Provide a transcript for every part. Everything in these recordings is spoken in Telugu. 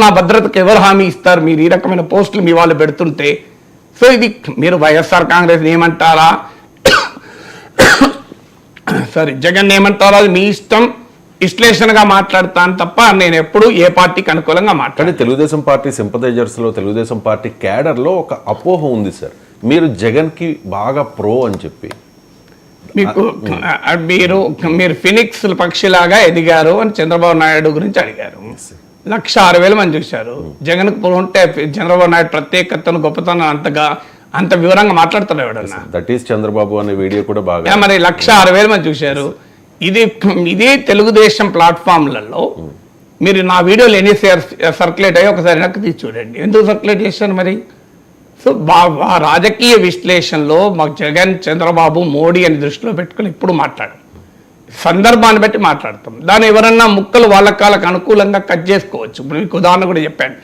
నా భద్రతకు ఎవరు హామీ ఇస్తారు? మీరు ఈ రకమైన పోస్టులు మీ వాళ్ళు పెడుతుంటే. సో ఇది మీరు వైఎస్ఆర్ కాంగ్రెస్ ఏమంటారా, సారీ జగన్ ఏమంటారా, అది మీ ఇష్టం. విశ్లేషణగా మాట్లాడతాను తప్ప నేను ఎప్పుడు ఏ పార్టీకి అనుకూలంగా మాట్లాడాను. తెలుగుదేశం పార్టీ సింపథైజర్స్ లో, తెలుగుదేశం పార్టీ క్యాడర్ లో ఒక అపోహ ఉంది సార్, మీరు జగన్ కి బాగా ప్రో అని చెప్పి. మీకు మీరు ఫినిక్స్ పక్షిలాగా ఎదిగారు అని చంద్రబాబు నాయుడు గురించి అడిగారు. 1,06,000 మంది చూశారు. జగన్ కు ఉంటే చంద్రబాబు నాయుడు ప్రత్యేకతను గొప్పతనం అంత వివరంగా మాట్లాడుతారు ఎవడన్నా. దట్ ఈస్ చంద్రబాబు అనే వీడియో కూడా బాగా మరి 1,06,000 మంది చూశారు. ఇది తెలుగుదేశం ప్లాట్ఫామ్లలో మీరు నా వీడియోలు ఎన్ని సర్క్యులేట్ అయ్యి ఒకసారి వెనక్కి తీసి చూడండి. ఎందుకు సర్క్యులేట్ చేశాను మరి? సో రాజకీయ విశ్లేషణలో మాకు జగన్, చంద్రబాబు, మోడీ అని దృష్టిలో పెట్టుకుని ఇప్పుడు మాట్లాడాం. సందర్భాన్ని బట్టి మాట్లాడతాం. దాన్ని ఎవరన్నా ముక్కలు వాళ్ళ కాళ్ళకు అనుకూలంగా కట్ చేసుకోవచ్చు. ఇప్పుడు మీకు ఉదాహరణ కూడా చెప్పాను.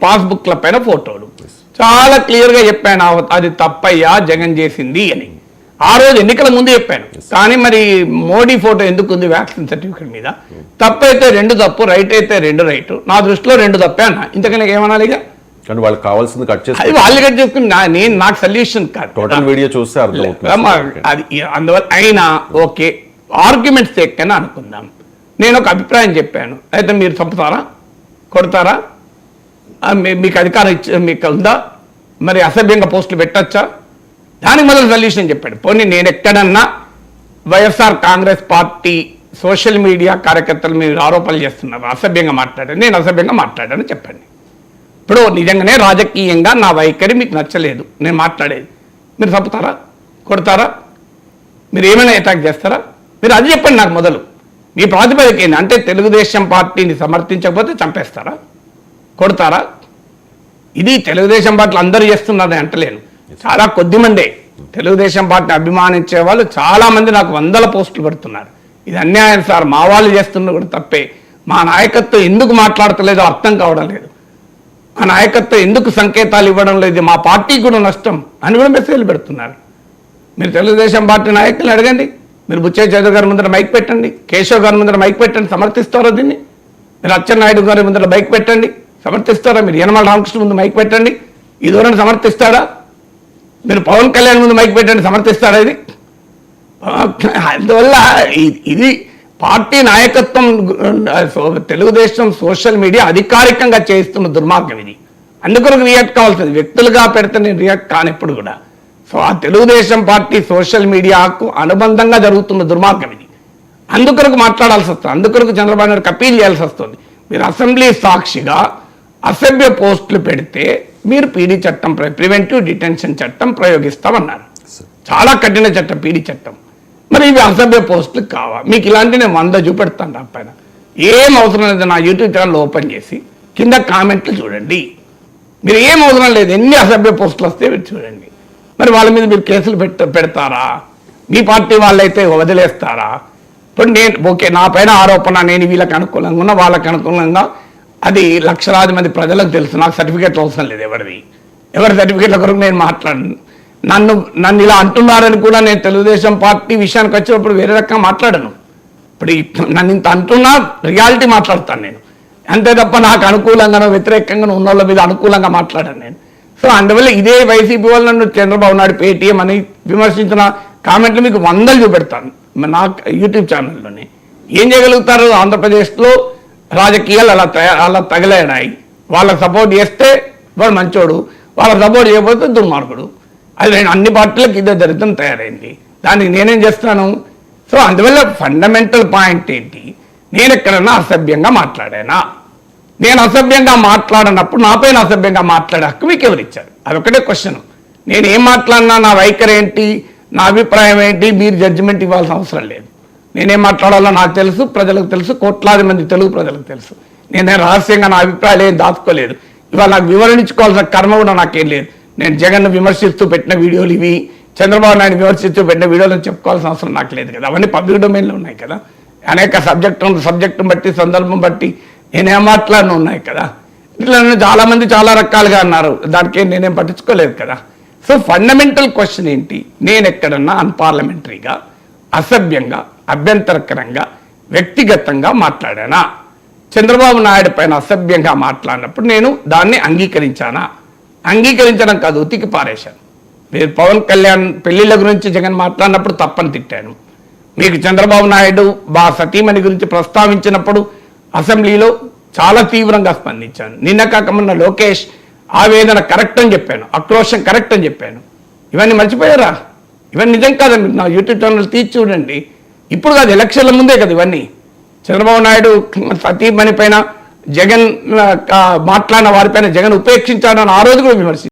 పాస్బుక్ల పైన ఫోటోలు చాలా క్లియర్గా చెప్పాను, అది తప్పయ్యా జగన్ చేసింది అని. ఆ రోజు ఎన్నికల ముందు చెప్పాను. కానీ మరి మోడీ ఫోటో ఎందుకు ఉంది వ్యాక్సిన్ సర్టిఫికేట్ మీద? తప్పు అయితే 2 తప్పు, రైట్ అయితే 2 రైట్. నా దృష్టిలో 2 తప్పే అన్న. ఇంతకన్నా ఏమనాలి? కానీ వాళ్ళకి కావాల్సింది కట్ చేసి అది వాళ్ళు కట్ చేసుకుని నాకు సొల్యూషన్ కాదు. టోటల్ వీడియో చూస్తే అది అందువల్ల అయినా ఓకే ఆర్గ్యుమెంట్స్ ఎక్కైనా అనుకుందాం. నేను ఒక అభిప్రాయం చెప్పాను, అయితే మీరు చంపుతారా, కొడతారా, మీకు అధికారం మీకు ఉందా, మరి అసభ్యంగా పోస్టులు పెట్టచ్చా, దానికి మొదలు సొల్యూషన్ చెప్పాడు. పోనీ నేను ఎక్కడన్నా YSR Congress party social media కార్యకర్తలు మీరు ఆరోపణలు చేస్తున్నారు, అసభ్యంగా మాట్లాడాను, నేను అసభ్యంగా మాట్లాడాను చెప్పండి. ఇప్పుడు నిజంగానే రాజకీయంగా నా వైఖరి మీకు నచ్చలేదు, నేను మాట్లాడేది, మీరు చంపుతారా, కొడతారా, మీరు ఏమైనా అటాక్ చేస్తారా? మీరు అది చెప్పండి నాకు మొదలు. మీ ప్రాతిపదిక ఏంటి? అంటే తెలుగుదేశం పార్టీని సమర్థించకపోతే చంపేస్తారా, కొడతారా? ఇది తెలుగుదేశం పార్టీలు అందరూ చేస్తున్నారని అంటలేను, చాలా కొద్ది మందే తెలుగుదేశం పార్టీని అభిమానించే వాళ్ళు చాలా మంది నాకు 100 పోస్టులు పెడుతున్నారు. ఇది అన్యాయం సార్, మా వాళ్ళు చేస్తున్న కూడా తప్పే, మా నాయకత్వం ఎందుకు మాట్లాడతలేదో అర్థం కావడం లేదు, ఆ నాయకత్వం ఎందుకు సంకేతాలు ఇవ్వడం లేదు, మా పార్టీకి కూడా నష్టం అని కూడా మెసేజ్లు పెడుతున్నారు. మీరు తెలుగుదేశం పార్టీ నాయకులను అడగండి, మీరు బుచ్చయ్య చౌదరి గారి ముందర మైక్ పెట్టండి, కేశవ్ గారి ముందర మైక్ పెట్టండి, సమర్థిస్తారో దీన్ని? మీరు అచ్చెన్నాయుడు గారి ముందర మైక్ పెట్టండి, సమర్థిస్తారా? మీరు యనమల రామకృష్ణ ముందు మైక్ పెట్టండి, ఈ ధోరణి సమర్థిస్తాడా? మీరు పవన్ కళ్యాణ్ ముందు మైక్ పెట్టండి, సమర్థిస్తారా? ఇది అందువల్ల ఇది పార్టీ నాయకత్వం తెలుగుదేశం సోషల్ మీడియా అధికారికంగా చేస్తున్న దుర్మార్గం ఇది. అందుకొరకు రియాక్ట్ కావాల్సింది, వ్యక్తులుగా పెడితే నేను రియాక్ట్ కానిప్పుడు కూడా. సో ఆ తెలుగుదేశం పార్టీ సోషల్ మీడియాకు అనుబంధంగా జరుగుతున్న దుర్మార్గం ఇది. అందుకొరకు మాట్లాడాల్సి వస్తుంది, అందుకొరకు చంద్రబాబు నాయుడు అపీల్ చేయాల్సి వస్తుంది. మీరు అసెంబ్లీ సాక్షిగా అసభ్య పోస్టులు పెడితే మీరు పీడీ చట్టం, ప్రివెంటివ్ డిటెన్షన్ చట్టం ప్రయోగిస్తామన్నారు. చాలా కఠిన చట్టం పీడీ చట్టం. మరి ఇవి అసభ్య పోస్టులు కావా? మీకు ఇలాంటి నేను 100 చూపెడతాను. అప్పైన ఏం అవసరం లేదు, నా యూట్యూబ్ ఛానల్ ఓపెన్ చేసి కింద కామెంట్లు చూడండి. మీరు ఏం అవసరం లేదు, ఎన్ని అసభ్య పోస్టులు వస్తే మీరు చూడండి. మరి వాళ్ళ మీద మీరు కేసులు పెడతారా? మీ పార్టీ వాళ్ళైతే వదిలేస్తారా? ఇప్పుడు నేను ఓకే, నా పైన ఆరోపణ, నేను వీళ్ళకి అనుకూలంగా ఉన్నా, వాళ్ళకి అనుకూలంగా, అది లక్షలాది మంది ప్రజలకు తెలుసు. నాకు సర్టిఫికేట్లు అవసరం లేదు, ఎవరి సర్టిఫికేట్ల కొరకు నేను మాట్లాడను. నన్ను ఇలా అంటున్నారని కూడా నేను తెలుగుదేశం పార్టీ విషయానికి వచ్చినప్పుడు వేరే రకంగా మాట్లాడను. ఇప్పుడు నన్ను ఇంత అంటున్నా రియాలిటీ మాట్లాడతాను నేను, అంతే తప్ప నాకు అనుకూలంగానో వ్యతిరేకంగానో ఉన్న వాళ్ళ మీద అనుకూలంగా మాట్లాడాను నేను. సో అందువల్ల ఇదే వైసీపీ వాళ్ళు నన్ను చంద్రబాబు నాయుడు పేటీఎం అని విమర్శించిన కామెంట్లు మీకు 100 చూపెడతాను నా యూట్యూబ్ ఛానల్లోనే. ఏం చేయగలుగుతారు? ఆంధ్రప్రదేశ్లో రాజకీయాలు అలా తగిలాయి. వాళ్ళకి సపోర్ట్ చేస్తే వాడు మంచోడు, వాళ్ళకి సపోర్ట్ చేయకపోతే దుర్మార్గుడు. అది అన్ని పార్టీలకు ఇదే దరిద్రం తయారైంది. దానికి నేనేం చేస్తాను? సో అందువల్ల ఫండమెంటల్ పాయింట్ ఏంటి? నేను ఎక్కడన్నా అసభ్యంగా మాట్లాడానా? నేను అసభ్యంగా మాట్లాడినప్పుడు నాపైన అసభ్యంగా మాట్లాడే హక్కు మీకు ఎవరిచ్చారు? అదొకటే క్వశ్చన్. నేను ఏం మాట్లాడినా, నా వైఖరి ఏంటి, నా అభిప్రాయం ఏంటి, మీరు జడ్జిమెంట్ ఇవ్వాల్సిన అవసరం లేదు. నేనేం మాట్లాడాలో నాకు తెలుసు, ప్రజలకు తెలుసు, కోట్లాది మంది తెలుగు ప్రజలకు తెలుసు. నేనే రహస్యంగా నా అభిప్రాయాలు ఏం దాచుకోలేదు. ఇవాళ నాకు వివరించుకోవాల్సిన కర్మ కూడా నాకేం లేదు. నేను జగన్ను విమర్శిస్తూ పెట్టిన వీడియోలు ఇవి, చంద్రబాబు నాయుడు విమర్శిస్తూ పెట్టిన వీడియోలు చెప్పుకోవాల్సిన అవసరం నాకు లేదు కదా. అవన్నీ పబ్లిక్ డొమైన్లో ఉన్నాయి కదా. అనేక సబ్జెక్టును బట్టి, సందర్భం బట్టి నేనేం మాట్లాడిన ఉన్నాయి కదా. ఇట్లా చాలామంది చాలా రకాలుగా అన్నారు, దానికి నేనేం పట్టించుకోలేదు కదా. సో ఫండమెంటల్ క్వశ్చన్ ఏంటి? నేను ఎక్కడన్నా అన్పార్లమెంటరీగా, అసభ్యంగా, అభ్యంతరకరంగా, వ్యక్తిగతంగా మాట్లాడానా? చంద్రబాబు నాయుడు పైన అసభ్యంగా మాట్లాడినప్పుడు నేను దాన్ని అంగీకరించడం కాదు, ఉతికి పారేశాను. మీరు పవన్ కళ్యాణ్ పెళ్లిళ్ళ గురించి జగన్ మాట్లాడినప్పుడు తప్పని తిట్టాను. మీకు చంద్రబాబు నాయుడు సతీమణి గురించి ప్రస్తావించినప్పుడు అసెంబ్లీలో చాలా తీవ్రంగా స్పందించాను. నిన్న కాక మొన్న లోకేష్ ఆవేదన కరెక్ట్ అని చెప్పాను, ఆక్రోశం కరెక్ట్ అని చెప్పాను. ఇవన్నీ మర్చిపోయారా? ఇవన్నీ నిజం కాదండి. నా యూట్యూబ్ ఛానల్ తీసి చూడండి. ఇప్పుడు కాదు, ఎలక్షన్ల ముందే కదా ఇవన్నీ. చంద్రబాబు నాయుడు సతీమణి పైన జగన్ మాట్లాడిన వారిపైన జగన్ ఉపేక్షించాడని ఆ రోజు కూడా విమర్శించారు.